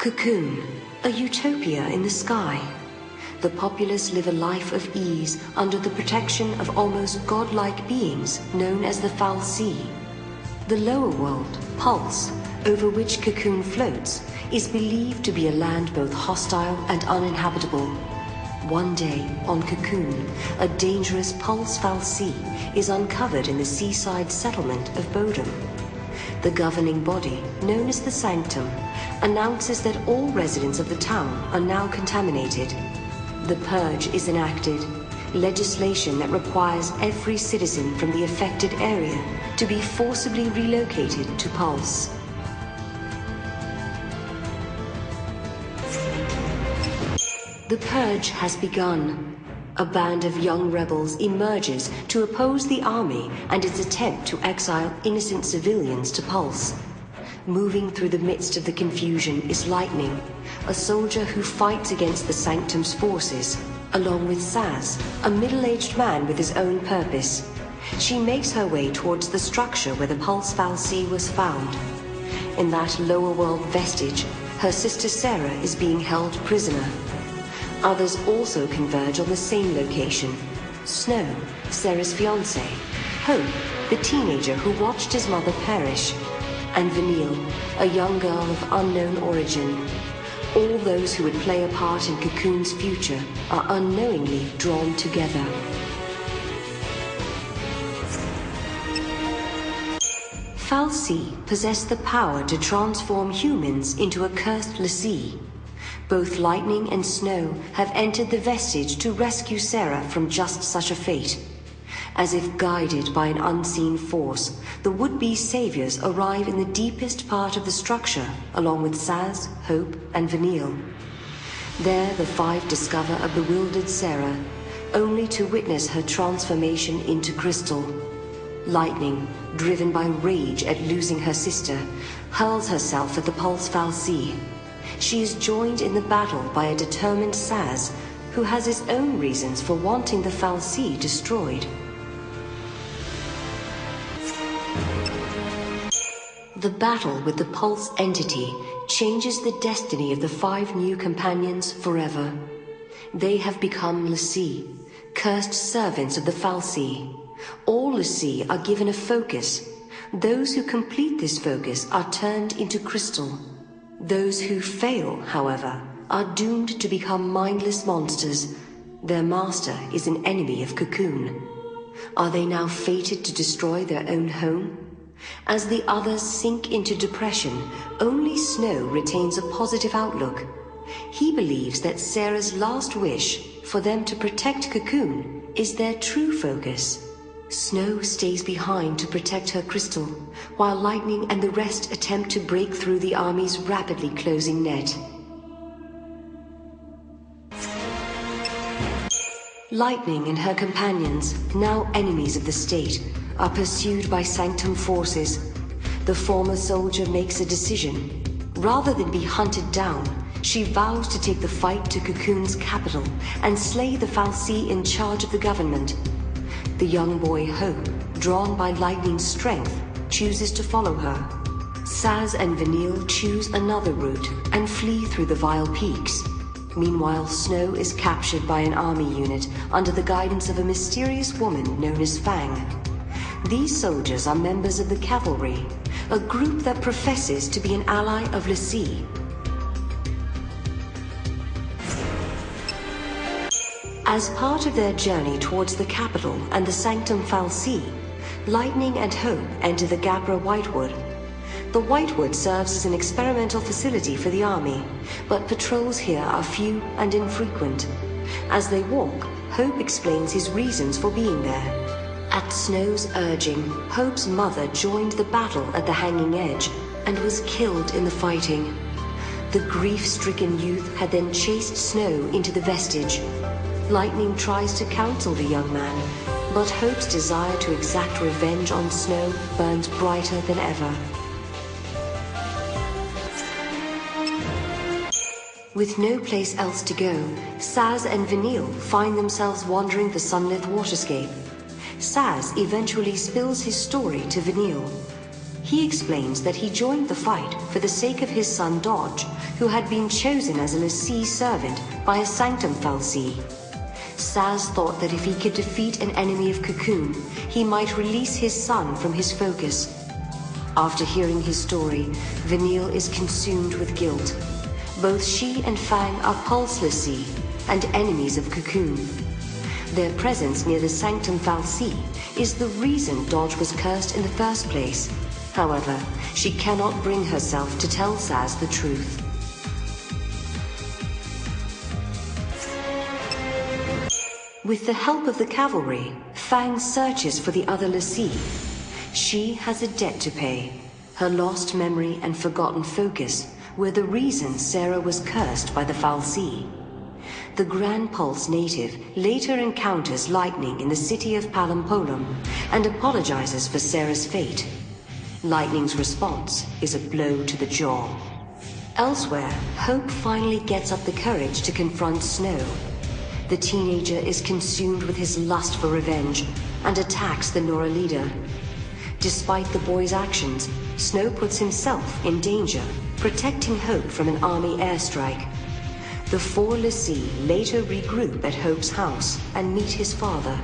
Cocoon, a utopia in the sky. The populace live a life of ease under the protection of almost godlike beings known as the fal'Cie. The lower world, Pulse, over which Cocoon floats, is believed to be a land both hostile and uninhabitable. One day, on Cocoon, a dangerous Pulse fal'Cie is uncovered in the seaside settlement of Bodom. The governing body, known as the Sanctum, announces that all residents of the town are now contaminated. The Purge is enacted, legislation that requires every citizen from the affected area to be forcibly relocated to Pulse. The Purge has begun. A band of young rebels emerges to oppose the army and its attempt to exile innocent civilians to Pulse. Moving through the midst of the confusion is Lightning, a soldier who fights against the Sanctum's forces, along with Saz, a middle-aged man with his own purpose. She makes her way towards the structure where the Pulse fal'Cie was found. In that lower world vestige, her sister Sarah is being held prisoner. Others also converge on the same location. Snow, Sarah's fiancé, Hope, the teenager who watched his mother perish, and Vanille, a young girl of unknown origin. All those who would play a part in Cocoon's future are unknowingly drawn together. fal'Cie possess the power to transform humans into a cursed l'Cie. Both Lightning and Snow have entered the vestige to rescue Sarah from just such a fate. As if guided by an unseen force, the would-be saviors arrive in the deepest part of the structure, along with Saz, Hope, and Vanille. There, the five discover a bewildered Sarah, only to witness her transformation into crystal. Lightning, driven by rage at losing her sister, hurls herself at the Pulse fal'Cie. She is joined in the battle by a determined Saz, who has his own reasons for wanting the fal'Cie destroyed. The battle with the Pulse entity changes the destiny of the five new companions forever. They have become l'Cie, cursed servants of the fal'Cie. All l'Cie are given a focus. Those who complete this focus are turned into crystal. Those who fail, however, are doomed to become mindless monsters. Their master is an enemy of Cocoon. Are they now fated to destroy their own home? As the others sink into depression, only Snow retains a positive outlook. He believes that Sarah's last wish, for them to protect Cocoon, is their true focus. Snow stays behind to protect her crystal, while Lightning and the rest attempt to break through the army's rapidly closing net. Lightning and her companions, now enemies of the state, are pursued by Sanctum forces. The former soldier makes a decision. Rather than be hunted down, she vows to take the fight to Cocoon's capital and slay the fal'Cie in charge of the government. The young boy Hope, drawn by Lightning's strength, chooses to follow her. Saz and Vanille choose another route and flee through the vile peaks. Meanwhile, Snow is captured by an army unit under the guidance of a mysterious woman known as Fang. These soldiers are members of the cavalry, a group that professes to be an ally of l'Cie. As part of their journey towards the capital and the Sanctum fal'Cie, Lightning and Hope enter the Gabra Whitewood. The Whitewood serves as an experimental facility for the army, but patrols here are few and infrequent. As they walk, Hope explains his reasons for being there. At Snow's urging, Hope's mother joined the battle at the Hanging Edge and was killed in the fighting. The grief-stricken youth had then chased Snow into the vestige. Lightning tries to counsel the young man, but Hope's desire to exact revenge on Snow burns brighter than ever. With no place else to go, Saz and Vanille find themselves wandering the sunlit waterscape. Saz eventually spills his story to Vanille. He explains that he joined the fight for the sake of his son Dodge, who had been chosen as a l'Cie servant by a Sanctum fal'Cie. Saz thought that if he could defeat an enemy of Cocoon, he might release his son from his focus. After hearing his story, Vanille is consumed with guilt. Both she and Fang are Pulse l'Cie and enemies of Cocoon. Their presence near the Sanctum fal'Cie is the reason Dodge was cursed in the first place. However, she cannot bring herself to tell Saz the truth. With the help of the cavalry, Fang searches for the other l'Cie. She has a debt to pay. Her lost memory and forgotten focus were the reason Sarah was cursed by the fal'Cie. The Grand Pulse native later encounters Lightning in the city of Palampolum and apologizes for Sarah's fate. Lightning's response is a blow to the jaw. Elsewhere, Hope finally gets up the courage to confront Snow. The teenager is consumed with his lust for revenge and attacks the Nora leader. Despite the boy's actions, Snow puts himself in danger, protecting Hope from an army airstrike. The four l'Cie later regroup at Hope's house and meet his father.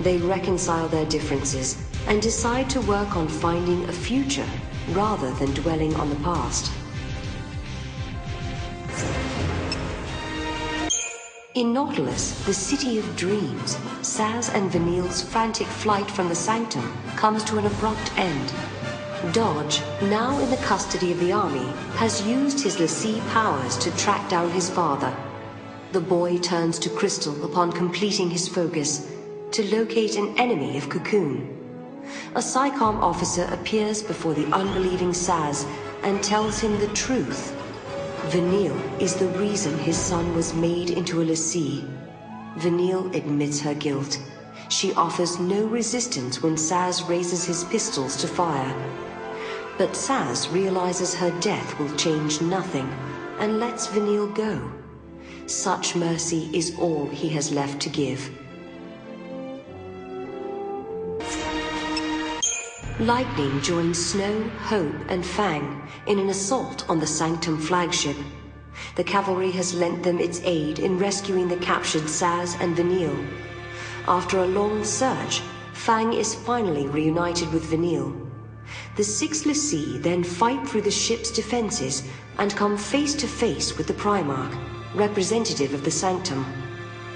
They reconcile their differences and decide to work on finding a future rather than dwelling on the past. In Nautilus, the city of dreams, Saz and Vanille's frantic flight from the Sanctum comes to an abrupt end. Dodge, now in the custody of the army, has used his l'Cie powers to track down his father. The boy turns to Crystal upon completing his focus, to locate an enemy of Cocoon. A PSICOM officer appears before the unbelieving Saz and tells him the truth. Vanille is the reason his son was made into a l'Cie. Vanille admits her guilt. She offers no resistance when Saz raises his pistols to fire. But Saz realizes her death will change nothing and lets Vanille go. Such mercy is all he has left to give. Lightning joins Snow, Hope, and Fang in an assault on the Sanctum flagship. The cavalry has lent them its aid in rescuing the captured Saz and Vanille. After a long search, Fang is finally reunited with Vanille. The six l'Cie then fight through the ship's defenses and come face to face with the Primarch, representative of the Sanctum.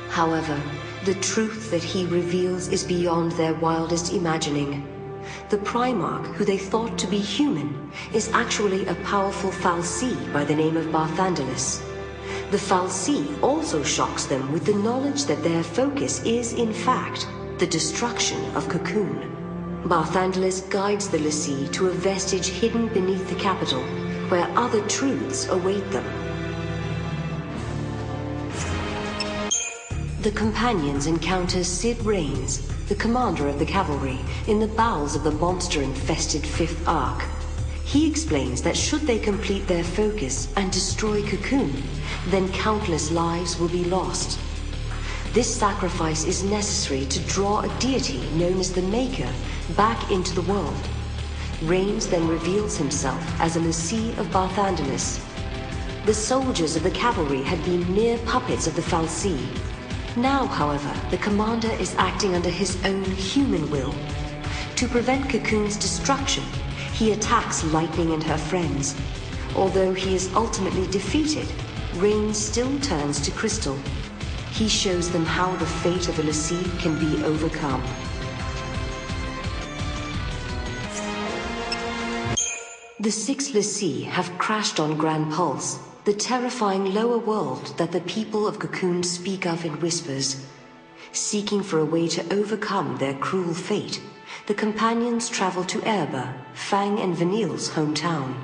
However, the truth that he reveals is beyond their wildest imagining. The Primarch, who they thought to be human, is actually a powerful fal'Cie by the name of Barthandelus. The fal'Cie also shocks them with the knowledge that their focus is, in fact, the destruction of Cocoon. Barthandelus guides the l'Cie to a vestige hidden beneath the capital, where other truths await them. The companions encounter Sid Raines, the commander of the cavalry, in the bowels of the monster-infested Fifth Ark. He explains that should they complete their focus and destroy Cocoon, then countless lives will be lost. This sacrifice is necessary to draw a deity known as the Maker back into the world. Raines then reveals himself as a l'Cie of Barthandelus. The soldiers of the cavalry had been mere puppets of the fal'Cie. Now, however, the commander is acting under his own human will. To prevent Cocoon's destruction, he attacks Lightning and her friends. Although he is ultimately defeated, Raines still turns to Crystal. He shows them how the fate of a l'Cie can be overcome. The six l'Cie have crashed on Grand Pulse, the terrifying lower world that the people of Cocoon speak of in whispers. Seeking for a way to overcome their cruel fate, the companions travel to Erba, Fang and Vanille's hometown.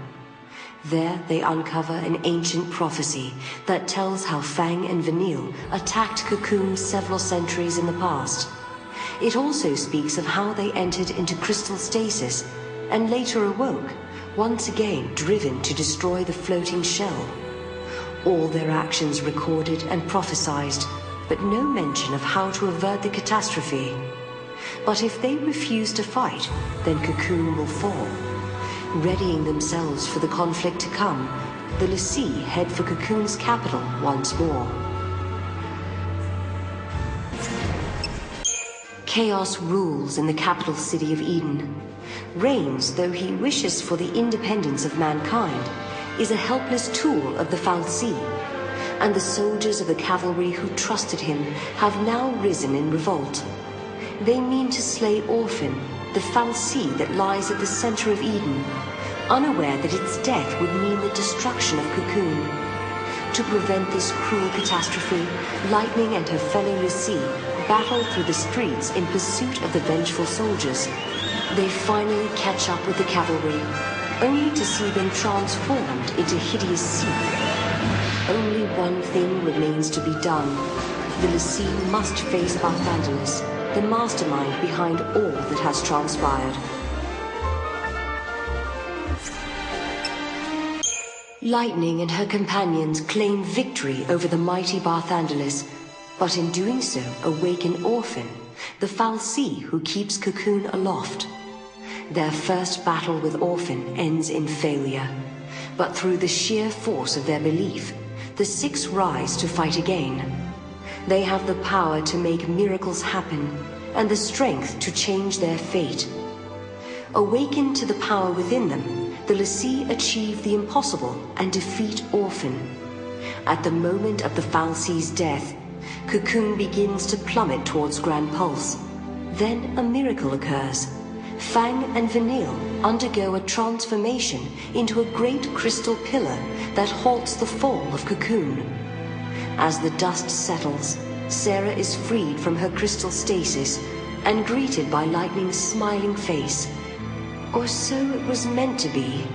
There they uncover an ancient prophecy that tells how Fang and Vanille attacked Cocoon several centuries in the past. It also speaks of how they entered into crystal stasis and later awoke, once again driven to destroy the floating shell. All their actions recorded and prophesized, but no mention of how to avert the catastrophe. But if they refuse to fight, then Cocoon will fall. Readying themselves for the conflict to come, the l'Cie head for Cocoon's capital once more. Chaos rules in the capital city of Eden. Reigns, though he wishes for the independence of mankind, is a helpless tool of the fal'Cie, and the soldiers of the cavalry who trusted him have now risen in revolt. They mean to slay Orphan, the fal'Cie that lies at the center of Eden, unaware that its death would mean the destruction of Cocoon. To prevent this cruel catastrophe, Lightning and her fellow l'Cie battle through the streets in pursuit of the vengeful soldiers. They finally catch up with the cavalry, only to see them transformed into hideous seeth. Only one thing remains to be done. The l'Cie must face Barthandelus, the mastermind behind all that has transpired. Lightning and her companions claim victory over the mighty Barthandelus, but in doing so awaken Orphan, the fal'Cie who keeps Cocoon aloft. Their first battle with Orphan ends in failure, but through the sheer force of their belief, the six rise to fight again. They have the power to make miracles happen, and the strength to change their fate. Awakened to the power within them, the l'Cie achieve the impossible and defeat Orphan. At the moment of the fal'Cie's death, Cocoon begins to plummet towards Grand Pulse. Then a miracle occurs. Fang and Vanille undergo a transformation into a great crystal pillar that halts the fall of Cocoon. As the dust settles, Sarah is freed from her crystal stasis and greeted by Lightning's smiling face. Or so it was meant to be.